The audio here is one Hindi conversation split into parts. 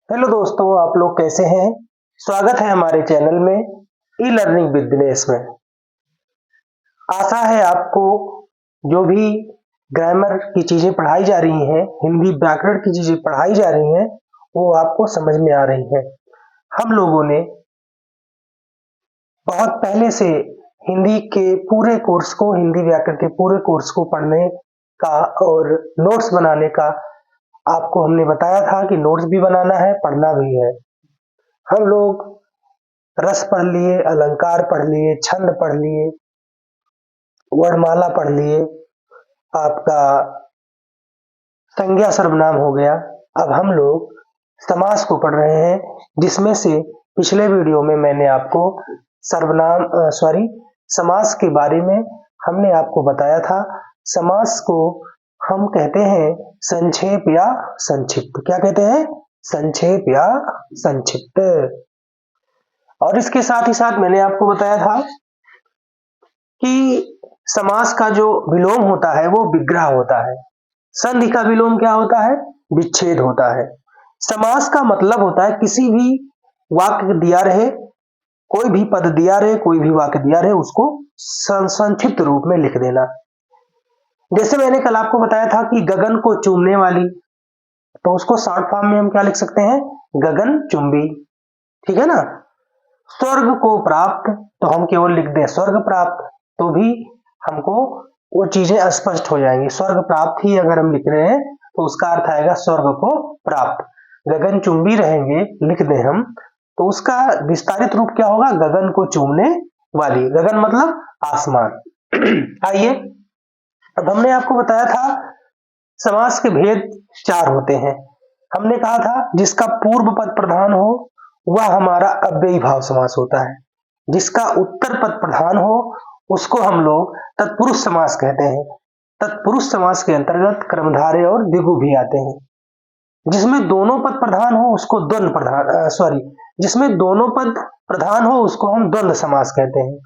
हेलो दोस्तों, आप लोग कैसे हैं। स्वागत है हमारे चैनल में ई लर्निंग विद दिनेश में। आशा है आपको जो भी ग्रामर की चीजें पढ़ाई जा रही हैं, हिंदी व्याकरण की चीजें पढ़ाई जा रही हैं, वो आपको समझ में आ रही हैं। हम लोगों ने बहुत पहले से हिंदी के पूरे कोर्स को, हिंदी व्याकरण के पूरे कोर्स को पढ़ने का और नोट्स बनाने का आपको हमने बताया था कि नोट्स भी बनाना है, पढ़ना भी है। हम लोग रस पढ़ लिए, अलंकार पढ़ लिए, छंद पढ़ लिए, वर्णमाला पढ़ लिए, आपका संज्ञा सर्वनाम हो गया। अब हम लोग समास को पढ़ रहे हैं, जिसमें से पिछले वीडियो में मैंने आपको समास के बारे में हमने आपको बताया था। समास को हम कहते हैं संक्षेप या संक्षिप्त। क्या कहते हैं? संक्षेप या संक्षिप्त। और इसके साथ ही साथ मैंने आपको बताया था कि समास का जो विलोम होता है वो विग्रह होता है। संधि का विलोम क्या होता है? विच्छेद होता है। समास का मतलब होता है किसी भी वाक्य दिया रहे, कोई भी पद दिया रहे, कोई भी वाक्य दिया रहे, उसको संक्षिप्त रूप में लिख देना। जैसे मैंने कल आपको बताया था कि गगन को चूमने वाली, तो उसको शॉर्ट फॉर्म में हम क्या लिख सकते हैं? गगन चुंबी। ठीक है ना। स्वर्ग को प्राप्त, तो हम केवल लिख दें स्वर्ग प्राप्त, तो भी हमको वो चीजें स्पष्ट हो जाएंगी। स्वर्ग प्राप्त ही अगर हम लिख रहे हैं तो उसका अर्थ आएगा स्वर्ग को प्राप्त। गगन चुंबी रहेंगे, लिख दें हम, तो उसका विस्तारित रूप क्या होगा? गगन को चूमने वाली। गगन मतलब आसमान। आइए, अब हमने आपको बताया था समास के भेद 4 होते हैं। हमने कहा था जिसका पूर्व पद प्रधान हो वह हमारा अव्ययी भाव समास होता है। जिसका उत्तर पद प्रधान हो उसको हम लोग तत्पुरुष समास कहते हैं। तत्पुरुष समास के अंतर्गत कर्मधारय और द्विगु भी आते हैं। जिसमें दोनों पद प्रधान हो उसको द्वंद्व प्रधान जिसमें दोनों पद प्रधान हो उसको हम द्वंद्व समास कहते हैं।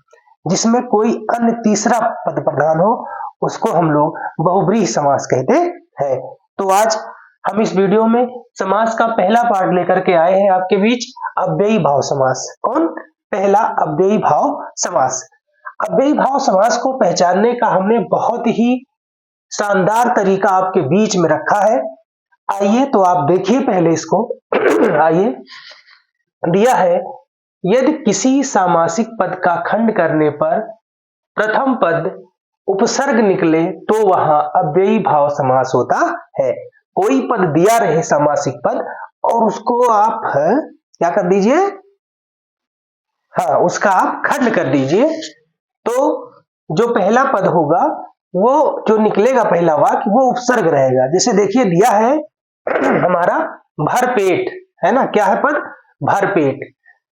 जिसमें कोई अन्य तीसरा पद प्रधान हो उसको हम लोग बहुव्रीहि समास कहते हैं। तो आज हम इस वीडियो में समास का पहला पार्ट लेकर के आए हैं आपके बीच, अव्ययी भाव समास। कौन? पहला अव्ययी भाव समास। अव्ययी भाव समास को पहचानने का हमने बहुत ही शानदार तरीका आपके बीच में रखा है। आइए तो आप देखिए पहले इसको। आइए, दिया है यदि किसी सामासिक पद का खंड करने पर प्रथम पद उपसर्ग निकले तो वहां अव्ययी भाव समास होता है। कोई पद दिया रहे सामासिक पद और उसको आप क्या कर दीजिए? उसका आप खंड कर दीजिए, तो जो पहला पद होगा वो जो निकलेगा पहला वाक्य वो उपसर्ग रहेगा। जैसे देखिए दिया है हमारा भरपेट, है ना। क्या है पद? भरपेट।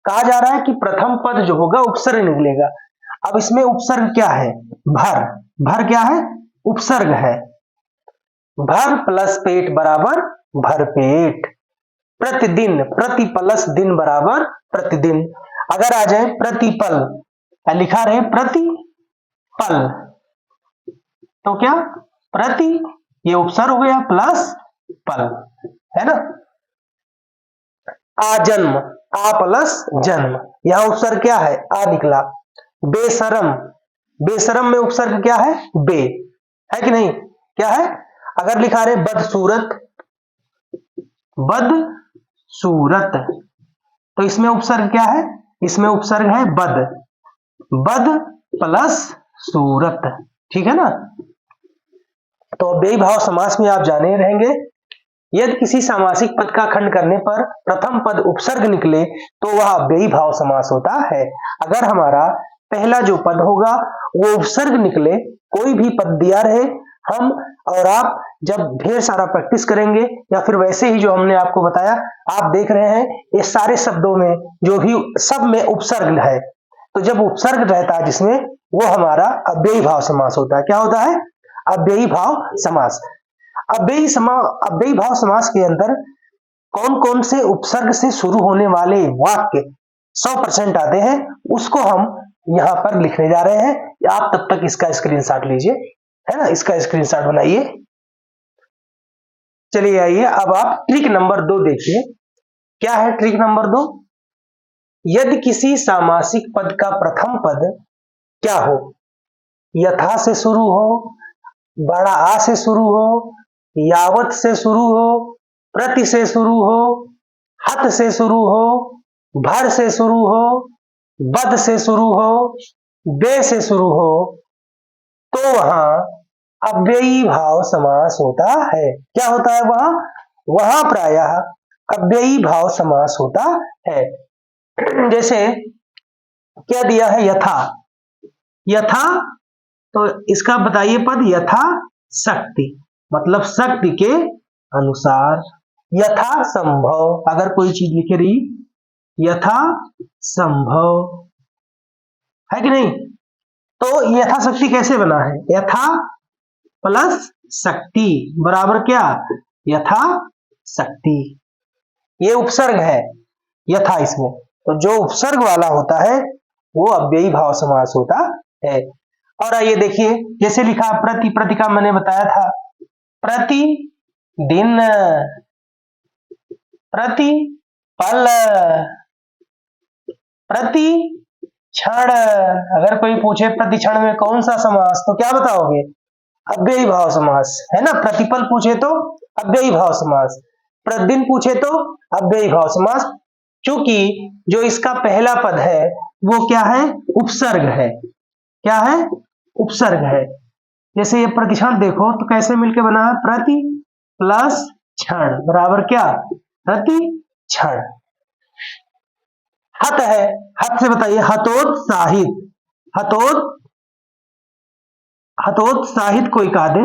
कहा जा रहा है कि प्रथम पद जो होगा उपसर्ग निकलेगा। अब इसमें उपसर्ग क्या है? भर। भर क्या है? उपसर्ग है। भर प्लस पेट बराबर भरपेट। प्रतिदिन, प्रति प्लस दिन बराबर प्रतिदिन। अगर आ जाए प्रतिपल, लिखा रहे प्रतिपल, तो क्या? प्रति, ये उपसर्ग हो गया, प्लस पल, है ना। आजन्म, आ प्लस जन्म, यहां उपसर्ग क्या है? आ निकला। बेशरम, बेशरम में उपसर्ग क्या है? बे, है कि नहीं? क्या है? अगर लिखा रहे बदसूरत, बदसूरत, तो इसमें उपसर्ग क्या है? इसमें उपसर्ग है बद, बद प्लस सूरत। ठीक है ना। तो अव्ययी भाव समास में आप जाने रहेंगे, यदि किसी सामासिक पद का खंड करने पर प्रथम पद उपसर्ग निकले तो वह अव्ययी भाव समास होता है। अगर हमारा पहला जो पद होगा वो उपसर्ग निकले, कोई भी पद दिया रहे, हम और आप जब ढेर सारा प्रैक्टिस करेंगे या फिर वैसे ही जो हमने आपको बताया, आप देख रहे हैं ये सारे शब्दों में जो भी सब में उपसर्ग है, तो जब उपसर्ग रहता है जिसमें, वो हमारा अव्ययी भाव समास होता है। क्या होता है? अव्ययी भाव समास। अव्ययी भाव समास के अंदर कौन कौन से उपसर्ग से शुरू होने वाले वाक्य 100% आते हैं, उसको हम यहां पर लिखने जा रहे हैं। आप तब तक इसका स्क्रीनशॉट लीजिए, है ना। इसका स्क्रीनशॉट बनाइए। चलिए आइए, अब आप ट्रिक नंबर 2 देखिए। क्या है ट्रिक नंबर 2? यदि किसी सामासिक पद का प्रथम पद क्या हो, यथा से शुरू हो, बड़ा आ से शुरू हो, यावत से शुरू हो, प्रति से शुरू हो, हत से शुरू हो, भर से शुरू हो, बद से शुरू हो, बे से शुरू हो, तो वहां अव्ययी भाव समास होता है। क्या होता है वहां? वहां प्रायः अव्ययी भाव समास होता है। जैसे क्या दिया है? यथा। यथा, तो इसका बताइए पद, यथा शक्ति, मतलब शक्ति के अनुसार। यथा संभव, अगर कोई चीज लिखे रही, यथा संभव, है कि नहीं? तो यथा शक्ति कैसे बना है? यथा प्लस शक्ति बराबर क्या? यथा शक्ति। ये उपसर्ग है यथा इसमें, तो जो उपसर्ग वाला होता है वो अव्ययी भाव समास होता है। और आइए देखिए, जैसे लिखा प्रति, प्रति का मैंने बताया था, प्रति दिन, प्रति पल, प्रति क्षण। अगर कोई पूछे प्रति क्षण में कौन सा समास, तो क्या बताओगे? अव्ययी भाव समास, है ना। प्रतिपल पूछे तो अव्ययी भाव समास, प्रतिदिन पूछे तो अव्ययी भाव समास। क्योंकि जो इसका पहला पद है वो क्या है? उपसर्ग है। क्या है? उपसर्ग है। जैसे ये प्रतिक्षण देखो तो कैसे मिलके बना है? प्रति प्लस क्षण बराबर क्या? प्रति क्षण। हत है, हत से बताइए, हतोत्साहित, हतोत्साहित कोई कहा दे,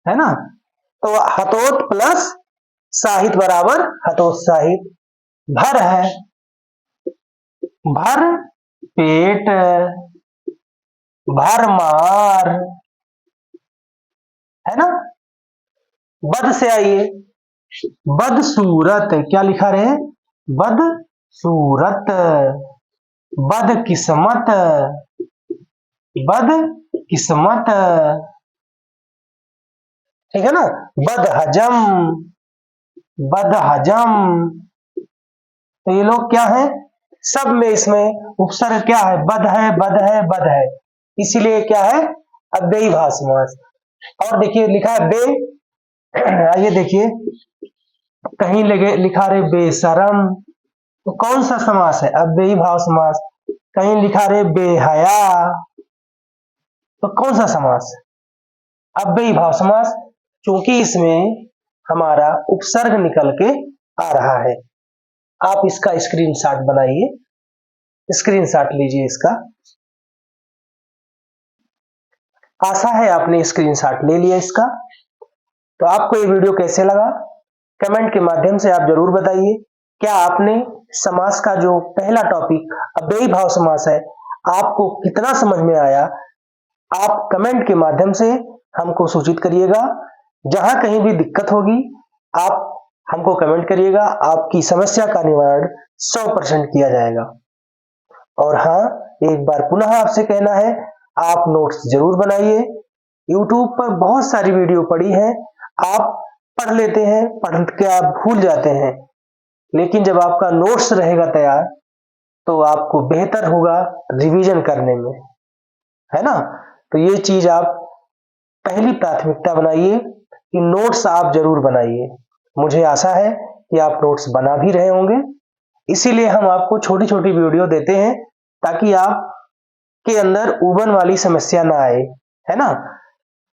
है ना। तो हतोत प्लस साहित बराबर हतोत्साहित। भर है, भर पेट, भर मार, है ना। बद से आइए, बदसूरत, क्या लिखा रहे? बदसूरत, बदकिस्मत, बदकिस्मत, ठीक है ना। बदहजम, बदहजम। तो ये लोग क्या है? सब में इसमें उपसर्ग क्या है? बद है, बद है, बद है, इसीलिए क्या है? अव्ययी भाव समास। और देखिए लिखा है बे, आइए देखिए, कहीं लगे लिखा रहे बेशरम, तो कौन सा समास है? अव्ययी भाव समास। कहीं लिखा रहे बेहया, तो कौन सा समास? अव्ययी भाव समास, क्योंकि इसमें हमारा उपसर्ग निकल के आ रहा है। आप इसका स्क्रीनशॉट बनाइए, स्क्रीनशॉट लीजिए इसका। आशा है आपने स्क्रीनशॉट ले लिया इसका। तो आपको ये वीडियो कैसे लगा, कमेंट के माध्यम से आप जरूर बताइए। क्या आपने समास का जो पहला टॉपिक अव्ययी भाव समास है, आपको कितना समझ में आया? आप कमेंट के माध्यम से हमको सूचित करिएगा। जहां कहीं भी दिक्कत होगी आप हमको कमेंट करिएगा, आपकी समस्या का निवारण 100% किया जाएगा। और हाँ, एक बार पुनः आपसे कहना है, आप नोट्स जरूर बनाइए। YouTube पर बहुत सारी वीडियो पड़ी है, आप पढ़ लेते हैं, पढ़ के आप भूल जाते हैं, लेकिन जब आपका नोट्स रहेगा तैयार तो आपको बेहतर होगा रिवीजन करने में, है ना। तो ये चीज आप पहली प्राथमिकता बनाइए कि नोट्स आप जरूर बनाइए। मुझे आशा है कि आप नोट्स बना भी रहे होंगे, इसीलिए हम आपको छोटी छोटी वीडियो देते हैं ताकि आप के अंदर उबन वाली समस्या ना आए, है ना।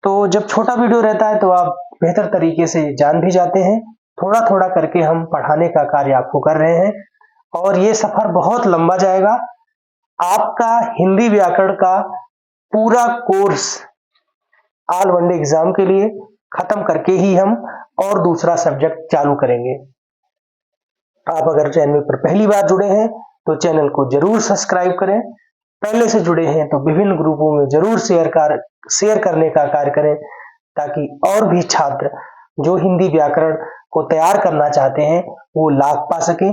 तो जब छोटा वीडियो रहता है तो आप बेहतर तरीके से जान भी जाते हैं। थोड़ा थोड़ा करके हम पढ़ाने का कार्य आपको कर रहे हैं और ये सफर बहुत लंबा जाएगा। आपका हिंदी व्याकरण का पूरा कोर्स ऑल वनडे एग्जाम के लिए खत्म करके ही हम और दूसरा सब्जेक्ट चालू करेंगे। आप अगर चैनल पर पहली बार जुड़े हैं तो चैनल को जरूर सब्सक्राइब करें। पहले से जुड़े हैं तो विभिन्न ग्रुपों में जरूर शेयर करने का कार्य करें, ताकि और भी छात्र जो हिंदी व्याकरण को तैयार करना चाहते हैं वो लाभ पा सके।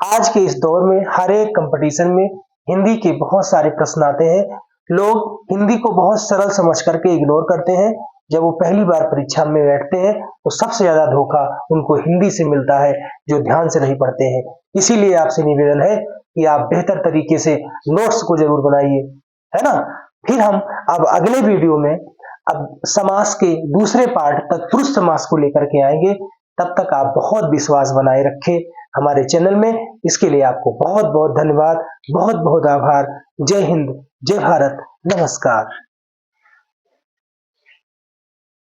आज के इस दौर में हर एक कंपटीशन में हिंदी के बहुत सारे प्रश्न आते हैं, लोग हिंदी को बहुत सरल समझ करके इग्नोर करते हैं जब वो पहली बार परीक्षा में बैठते हैं तो सबसे ज्यादा धोखा उनको हिंदी से मिलता है, जो ध्यान से नहीं पढ़ते हैं। इसीलिए आपसे निवेदन है कि आप बेहतर तरीके से नोट्स को जरूर बनाइए, है ना। फिर हम अब अगले वीडियो में अब समास के दूसरे पार्ट तत्पुरुष समास को लेकर के आएंगे। तब तक आप बहुत विश्वास बनाए रखें हमारे चैनल में। इसके लिए आपको बहुत बहुत धन्यवाद, बहुत बहुत आभार। जय हिंद, जय भारत, नमस्कार।